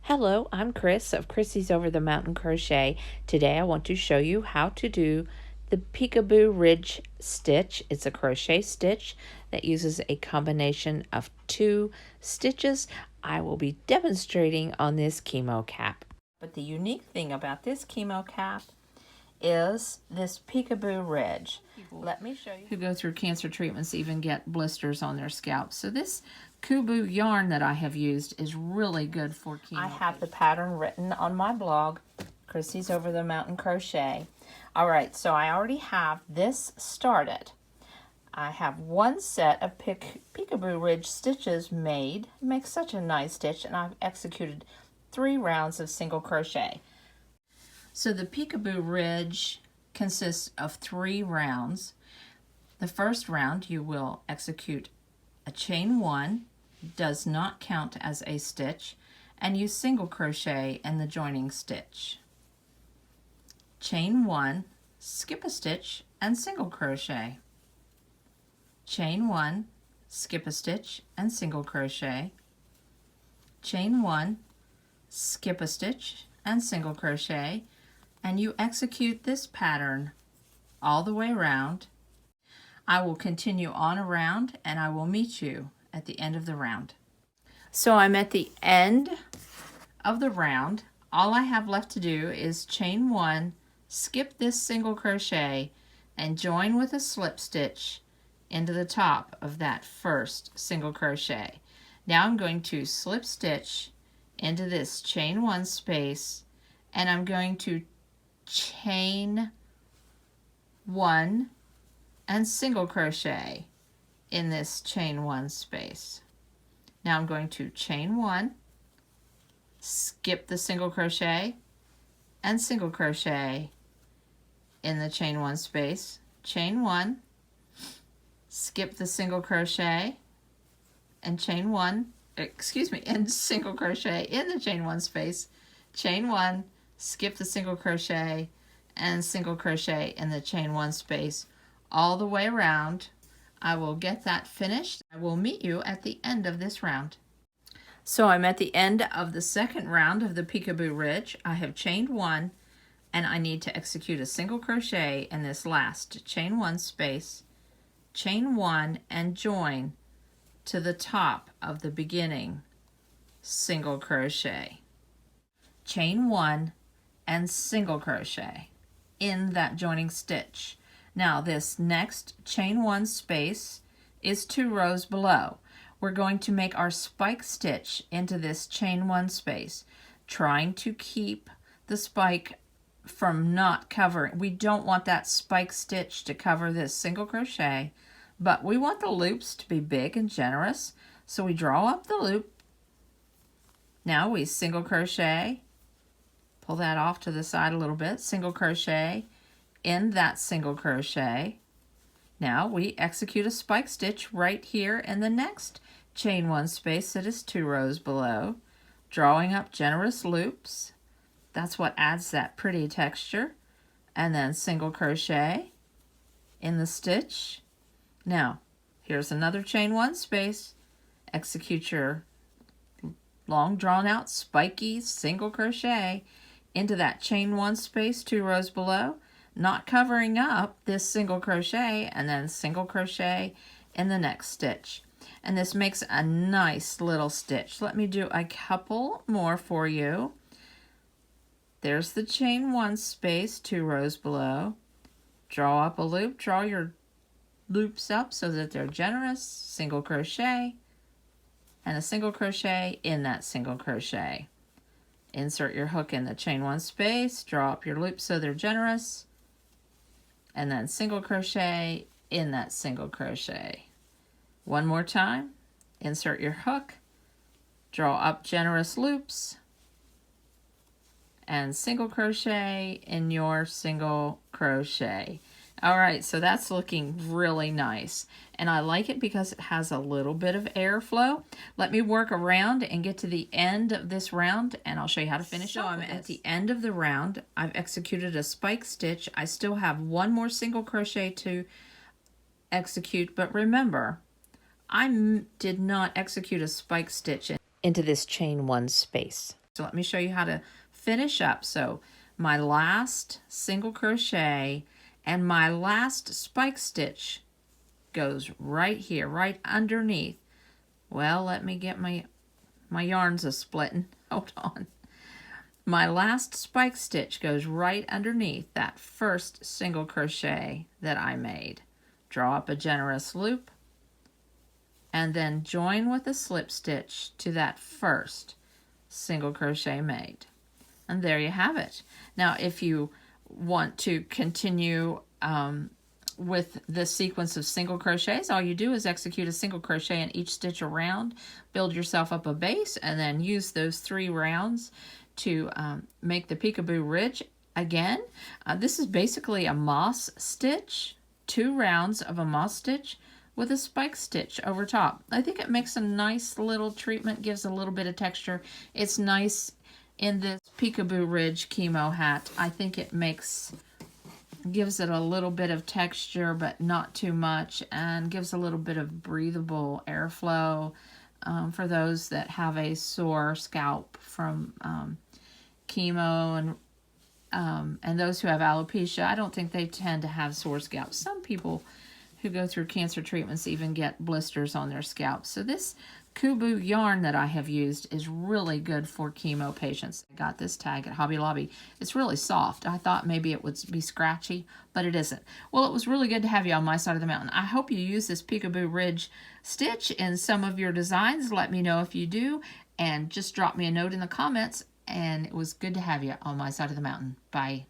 Hello, I'm Chris of Krissy's Over the Mountain Crochet. Today I want to show you how to do the Peekaboo Ridge stitch. It's a crochet stitch that uses a combination of 2 stitches. I will be demonstrating on this chemo cap. But the unique thing about this chemo cap is this Peekaboo Ridge. Let me show you. Who go through cancer treatments even get blisters on their scalps. So this Peekaboo yarn that I have used is really good for chemo. I have the pattern written on my blog, Krissy's Over the Mountain Crochet. All right, so I already have this started. I have 1 set of Peekaboo Ridge stitches made. It makes such a nice stitch, and I've executed 3 rounds of single crochet. So the Peekaboo Ridge consists of 3 rounds. The first round you will execute a chain 1, does not count as a stitch, and you single crochet in the joining stitch. Chain 1, skip a stitch and single crochet. Chain 1, skip a stitch and single crochet. Chain 1, skip a stitch and single crochet, and you execute this pattern all the way around. I will continue on around and I will meet you at the end of the round. So I'm at the end of the round. All I have left to do is chain 1, skip this single crochet, and join with a slip stitch into the top of that first single crochet. Now I'm going to slip stitch into this chain 1 space, and I'm going to chain 1 and single crochet in this chain 1 space. Now I'm going to chain 1, skip the single crochet, and single crochet in the chain 1 space. Chain 1, skip the single crochet, and chain 1, and single crochet in the chain 1 space. Chain 1, skip the single crochet, and single crochet in the chain 1 space all the way around. I will get that finished. I will meet you at the end of this round. So I'm at the end of the second round of the Peekaboo Ridge. I have chained 1, and I need to execute a single crochet in this last chain 1 space. Chain 1 and join to the top of the beginning single crochet. Chain 1 and single crochet in that joining stitch. Now this next chain 1 space is 2 rows below. We're going to make our spike stitch into this chain 1 space, trying to keep the spike from not covering. We don't want that spike stitch to cover this single crochet, but we want the loops to be big and generous, so we draw up the loop. Now we single crochet, pull that off to the side a little bit, single crochet in that single crochet. Now we execute a spike stitch right here in the next chain 1 space that is 2 rows below, drawing up generous loops. That's what adds that pretty texture. And then single crochet in the stitch. Now here's another chain 1 space. Execute your long drawn out spiky single crochet into that chain 1 space 2 rows below, not covering up this single crochet, and then single crochet in the next stitch. And this makes a nice little stitch. Let me do a couple more for you. There's the chain 1 space 2 rows below. Draw up a loop, draw your loops up so that they're generous, single crochet, and a single crochet in that single crochet. Insert your hook in the chain 1 space, draw up your loops so they're generous, and then single crochet in that single crochet. One more time, insert your hook, draw up generous loops, and single crochet in your single crochet. All right, so that's looking really nice, and I like it because it has a little bit of airflow. Let me work around and get to the end of this round, and I'll show you how to finish. So I'm at the end of the round. I've executed a spike stitch. I still have 1 more single crochet to execute, but remember, I did not execute a spike stitch into this chain 1 space. So let me show you how to finish up. So my last single crochet and my last spike stitch goes right here, right underneath. Well, let me get my yarns a splitting. Hold on. My last spike stitch goes right underneath that first single crochet that I made. Draw up a generous loop and then join with a slip stitch to that first single crochet made. And there you have it. Now if you want to continue with this sequence of single crochets, all you do is execute a single crochet in each stitch around, build yourself up a base, and then use those 3 rounds to make the Peekaboo Ridge again. This is basically a moss stitch, 2 rounds of a moss stitch with a spike stitch over top. I think it makes a nice little treatment, gives a little bit of texture. It's nice in this Peekaboo Ridge Chemo hat. I think it gives it a little bit of texture, but not too much, and gives a little bit of breathable airflow for those that have a sore scalp from chemo and those who have alopecia. I don't think they tend to have sore scalps. Some people who go through cancer treatments even get blisters on their scalps. So this Kubu yarn that I have used is really good for chemo patients. I got this tag at Hobby Lobby. It's really soft. I thought maybe it would be scratchy, but it isn't. Well, it was really good to have you on my side of the mountain. I hope you use this Peekaboo Ridge stitch in some of your designs. Let me know if you do, and just drop me a note in the comments. And it was good to have you on my side of the mountain. Bye.